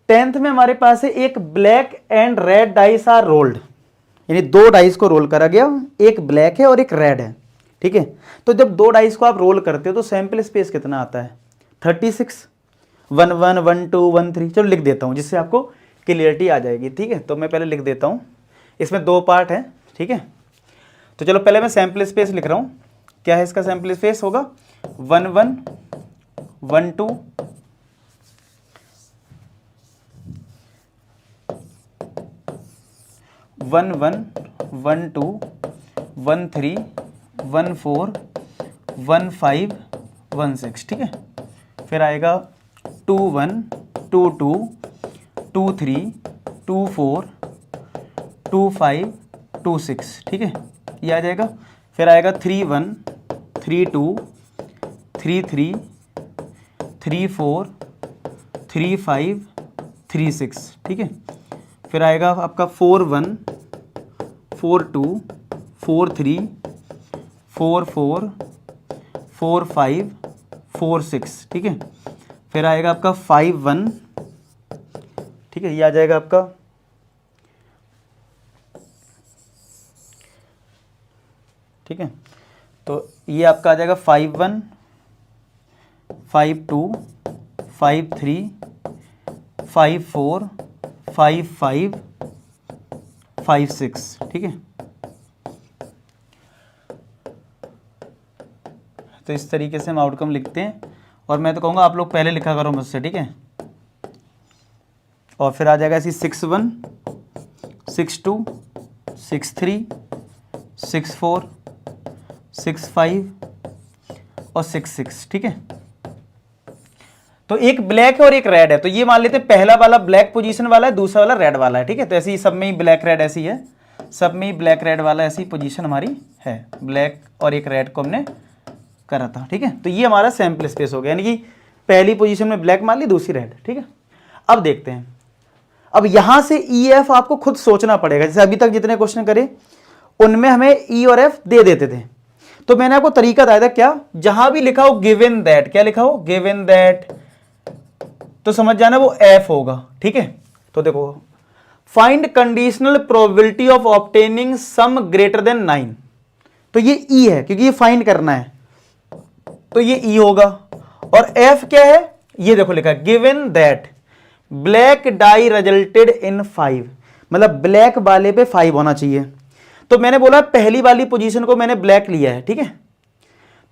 10th में हमारे पास है एक black and red dice are rolled, यानी दो डाइस को रोल करा गया, एक ब्लैक है और एक रेड है, ठीक है। तो जब दो डाइस को आप रोल करते हो तो सैंपल स्पेस कितना आता है? 36, 1 1 1 2 1 3। चलो लिख देता हूँ जिससे आपको क्लियरिटी आ जाएगी, ठीक है। तो मैं पहले लिख देता हूँ, इसमें दो पार्ट हैं, ठीक है। तो चलो पहले मैं सैंपल स्पेस लिख रहा हूँ। क्या है इसका सैंपल स्पेस? होगा 1 1 1 2 1 1 1 2 1 3 1 4 1 5 1 6, ठीक है। फिर आएगा 2 1 2 2 2 3 2 4 2 5 2 6, ठीक है, ये आ जाएगा। फिर आएगा 3 1 3 2 3 3 3 4 3 5 3 6, ठीक है। फिर आएगा आपका 4 1 4 2 4 3 4 4 4 5 4 6, ठीक है। फिर आएगा आपका 5 1, ठीक है, ये आ जाएगा आपका। ठीक है, तो ये आपका आ जाएगा 5 1 5 2 5 3 5 4 5 5 5 6, ठीक है। तो इस तरीके से हम आउटकम लिखते हैं, और मैं तो कहूँगा आप लोग पहले लिखा करो मुझसे, ठीक है। और फिर आ जाएगा ऐसी 6 1 6 2 6 3 6 4 6 5 और 6 6, ठीक है। तो एक ब्लैक है और एक रेड है, तो ये मान लेते हैं पहला वाला ब्लैक पोजीशन वाला है, दूसरा वाला रेड वाला है, ठीक है। तो ऐसे ही सब में ही ब्लैक रेड ऐसी है, सब में ही ब्लैक रेड वाला ऐसी पोजीशन हमारी है, ब्लैक और एक रेड को हमने करा था, ठीक है। तो ये हमारा सैंपल स्पेस हो गया, यानी कि पहली पोजीशन में ब्लैक मान ली, दूसरी रेड, ठीक है। अब देखते हैं, अब यहां से ई एफ आपको खुद सोचना पड़ेगा। जैसे अभी तक जितने क्वेश्चन करे उनमें हमें ई और एफ दे देते थे, तो मैंने आपको तरीका बताया था क्या, जहां भी लिखा हो गिवन दैट, क्या लिखा हो? गिवन दैट, तो समझ जाना वो एफ होगा, ठीक है। तो देखो, find conditional probability of obtaining some greater than 9, तो ये ई है क्योंकि ये फाइंड करना है, तो ये ई होगा। और एफ क्या है? ये देखो लिखा है given that black dye resulted in 5, मतलब ब्लैक वाले पे 5 होना चाहिए। तो मैंने बोला पहली वाली पोजीशन को मैंने ब्लैक लिया है, ठीक है।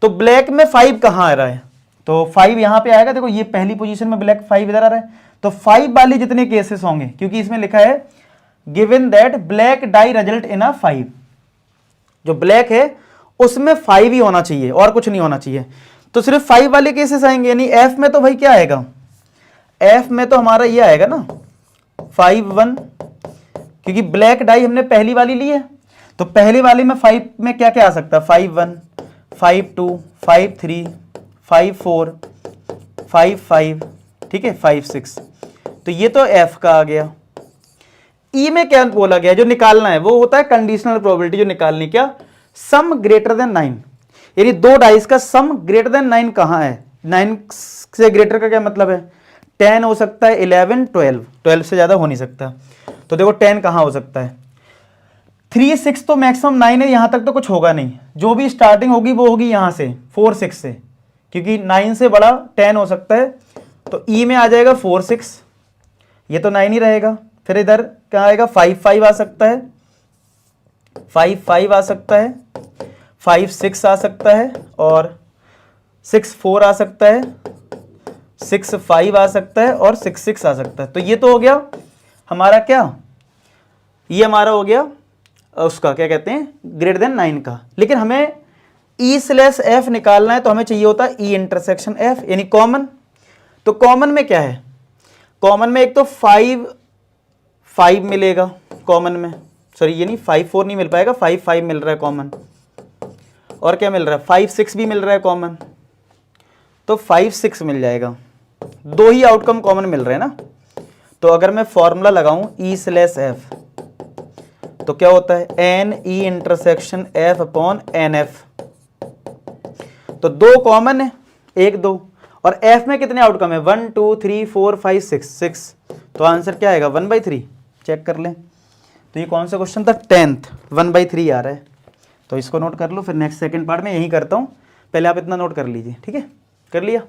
तो ब्लैक में 5 कहां आ रहा है? तो 5 यहां पे आएगा, देखो ये पहली पोजीशन में ब्लैक 5 इधर आ रहा है, तो 5 वाले जितने केसेस होंगे, क्योंकि इसमें लिखा है given that black dye result इन 5, जो ब्लैक है उसमें 5 ही होना चाहिए और कुछ नहीं होना चाहिए। तो सिर्फ 5 वाले केसेस आएंगे, यानी एफ में तो भाई क्या आएगा? एफ में तो हमारा ये आएगा ना 5 1, क्योंकि ब्लैक डाई हमने पहली वाली ली है, तो पहली वाली में 5 में क्या क्या आ सकता है? 5 1 5 2 5 3 5 4 5 5, ठीक है, 5 6, तो ये तो एफ का आ गया। ई में क्या बोला गया, जो निकालना है वो होता है कंडीशनल प्रोबेबिलिटी, जो निकालनी क्या? सम ग्रेटर देन 9, यानी दो डाइस का सम ग्रेटर देन 9 कहां है? 9 से ग्रेटर का क्या मतलब है? 10 हो सकता है, 11 12, 12 से ज्यादा हो नहीं सकता। तो देखो 10 कहां हो सकता है? 3 6 तो मैक्सिमम 9 है, यहां तक तो कुछ होगा नहीं, जो भी स्टार्टिंग होगी वो होगी यहां से 4 6 से, क्योंकि 9 से बड़ा 10 हो सकता है। तो ई में आ जाएगा 4 6, ये तो 9 ही रहेगा। फिर इधर क्या आएगा? 5 5 आ सकता है, 5 5 आ सकता है, 5 6 आ सकता है, और 6 4 आ सकता है, 6 5 आ सकता है, और 6 6 आ सकता है। तो ये तो हो गया हमारा क्या, ये हमारा हो गया उसका क्या कहते हैं, ग्रेटर देन 9 का। लेकिन हमें ई स्लैश एफ निकालना है, तो हमें चाहिए होता है ई इंटरसेक्शन एफ, यानी कॉमन। तो कॉमन में क्या है? कॉमन में एक तो 5 5 मिलेगा कॉमन में, सॉरी ये नहीं 5 4 नहीं मिल पाएगा, 5 5 मिल रहा है कॉमन, और क्या मिल रहा है? 5 6 भी मिल रहा है कॉमन, तो 5 6 मिल जाएगा। दो ही आउटकम कॉमन मिल रहे हैं ना। तो अगर मैं फॉर्मूला लगाऊं ई स्लैश एफ, तो क्या होता है? N E intersection F upon N F. तो दो कॉमन है, 1 2, और एफ में कितने आउटकम है? 1 2 3 4 5 6 6, तो आंसर क्या आएगा 1/3। चेक कर लें। तो ये कौन सा क्वेश्चन था 10th, 1/3 आ रहा है। तो इसको नोट कर लो, फिर नेक्स्ट सेकंड पार्ट में यही करता हूँ, पहले आप इतना नोट कर लीजिए, ठीक है। कर लिया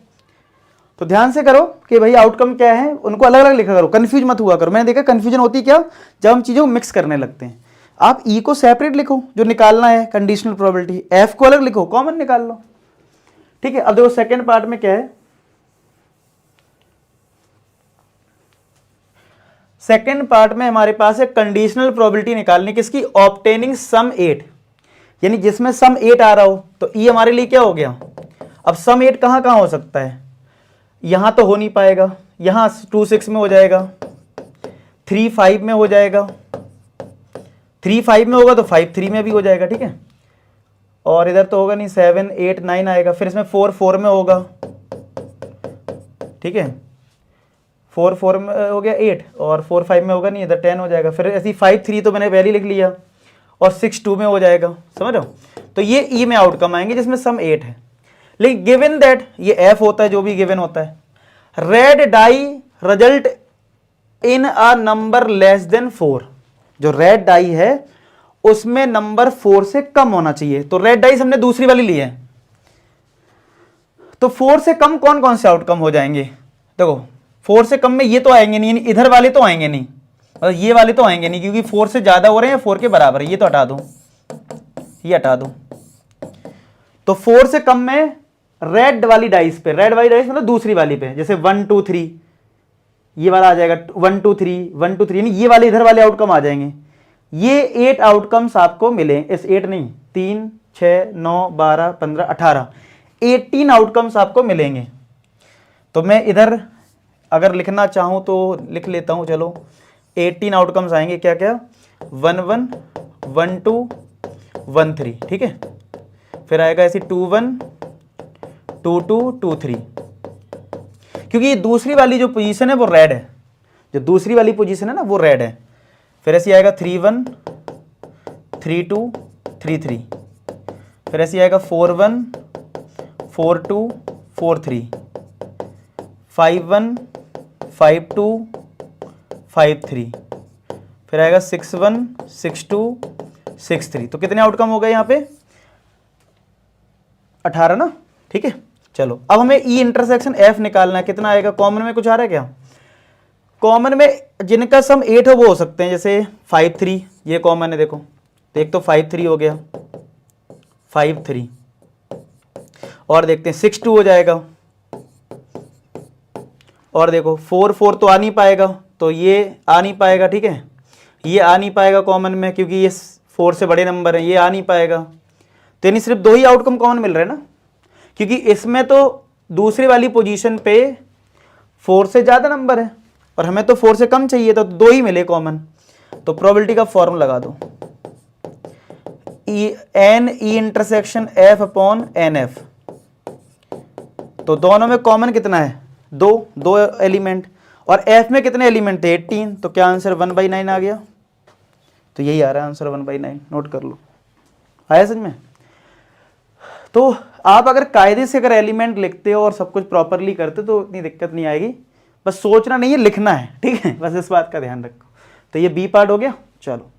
तो ध्यान से करो कि भाई आउटकम क्या है, उनको अलग अलग लिखा करो, कंफ्यूज मत हुआ करो। मैंने देखा कंफ्यूजन होती क्या जब हम चीज़ों को मिक्स करने लगते हैं। आप ई को सेपरेट लिखो जो निकालना है कंडीशनल प्रोबेबिलिटी, एफ को अलग लिखो, कॉमन निकाल लो, ठीक है। अब देखो सेकेंड पार्ट में क्या है, सेकेंड पार्ट में हमारे पास है कंडीशनल प्रोबेबिलिटी निकालनी किसकी, ऑब्टेनिंग सम 8, यानी जिसमें सम 8 आ रहा हो। तो ई हमारे लिए क्या हो गया, अब सम 8 कहां कहां हो सकता है, यहां तो हो नहीं पाएगा, यहां 2 6 में हो जाएगा, 3 5 में हो जाएगा, 3 5 में होगा तो 5 3 में भी हो जाएगा, ठीक है। और इधर तो होगा नहीं, 7 8 9 आएगा, फिर इसमें 4 4 में होगा, ठीक है। 4 4 में हो गया 8, और 4 5 में होगा नहीं, इधर 10 हो जाएगा। फिर ऐसी 5 3 तो मैंने पहले लिख लिया, और 6 2 में हो जाएगा, समझ रहे हो। तो ये ई में आउटकम आएंगे जिसमें सम 8 है। लेकिन गिवन दैट ये एफ होता है जो भी गिवन होता है, red die result in a number less than 4, जो रेड डाई है उसमें नंबर 4 से कम होना चाहिए। तो रेड डाइस हमने दूसरी वाली ली है, तो 4 से कम कौन कौन से आउटकम हो जाएंगे, देखो 4 से कम में ये तो आएंगे नहीं, इधर वाले तो आएंगे नहीं, और ये वाले तो आएंगे नहीं, क्योंकि 4 से ज्यादा हो रहे हैं, 4 के बराबर है, ये तो हटा दो, ये हटा दो। तो 4 से कम में रेड वाली डाइस पे, रेड वाली डाइस मतलब दूसरी वाली पे, जैसे 1 2 3 ये वाला आ जाएगा, 1 2 3 1 2 3, यानी ये वाले इधर वाले आउटकम आ जाएंगे। ये 8 आउटकम्स आपको मिले, इस 8 नहीं, 3 6 9 12 15 18 18 आउटकम्स आपको मिलेंगे। तो मैं इधर अगर लिखना चाहूं तो लिख लेता हूं, चलो 18 आउटकम्स आएंगे, क्या क्या, 1 1 1 2 1 3, ठीक है। फिर आएगा ऐसे 2 1 2 2 2 3, क्योंकि ये दूसरी वाली जो पोजीशन है वो रेड है, जो दूसरी वाली पोजीशन है ना वो रेड है। फिर ऐसे आएगा 3 1 3 2 3 3, फिर ऐसे आएगा 4 1 4 2 4 3, 5 1 5 2 5 3, फिर आएगा 6 1 6 2 6 3। तो कितने आउटकम हो गए यहाँ पे, 18 ना, ठीक है। चलो अब हमें ई इंटरसेक्शन एफ निकालना है, कितना आएगा, कॉमन में कुछ आ रहा है क्या, कॉमन में जिनका सम 8 हो वो हो सकते हैं, जैसे 5 3 ये कॉमन है, देखो तो एक तो 5 3 हो गया, 5 3, और देखते हैं 6 2 हो जाएगा, और देखो 4 4 तो आ नहीं पाएगा, तो ये आ नहीं पाएगा, ठीक है। ये आ नहीं पाएगा कॉमन में, क्योंकि ये 4 से बड़े नंबर हैं, ये आ नहीं पाएगा। तो यानी सिर्फ 2 ही आउटकम कॉमन मिल रहे हैं ना, क्योंकि इसमें तो दूसरी वाली पोजीशन पे 4 से ज़्यादा नंबर है और हमें तो 4 से कम चाहिए, तो 2 ही मिले कॉमन। तो प्रोबेबिलिटी का फॉर्मूला लगा दो, N E intersection F upon N F. तो दोनों में कॉमन कितना है, 2 एलिमेंट, और एफ में कितने एलिमेंट थे 18, तो क्या आंसर 1/9 आ गया। तो यही आ रहा है आंसर 1/9, नोट कर लो, आया समझ में। तो आप अगर कायदे से अगर एलिमेंट लिखते हो और सब कुछ प्रॉपरली करते तो इतनी दिक्कत नहीं आएगी, बस सोचना नहीं है, लिखना है, ठीक है, बस इस बात का ध्यान रखो। तो ये बी पार्ट हो गया। चलो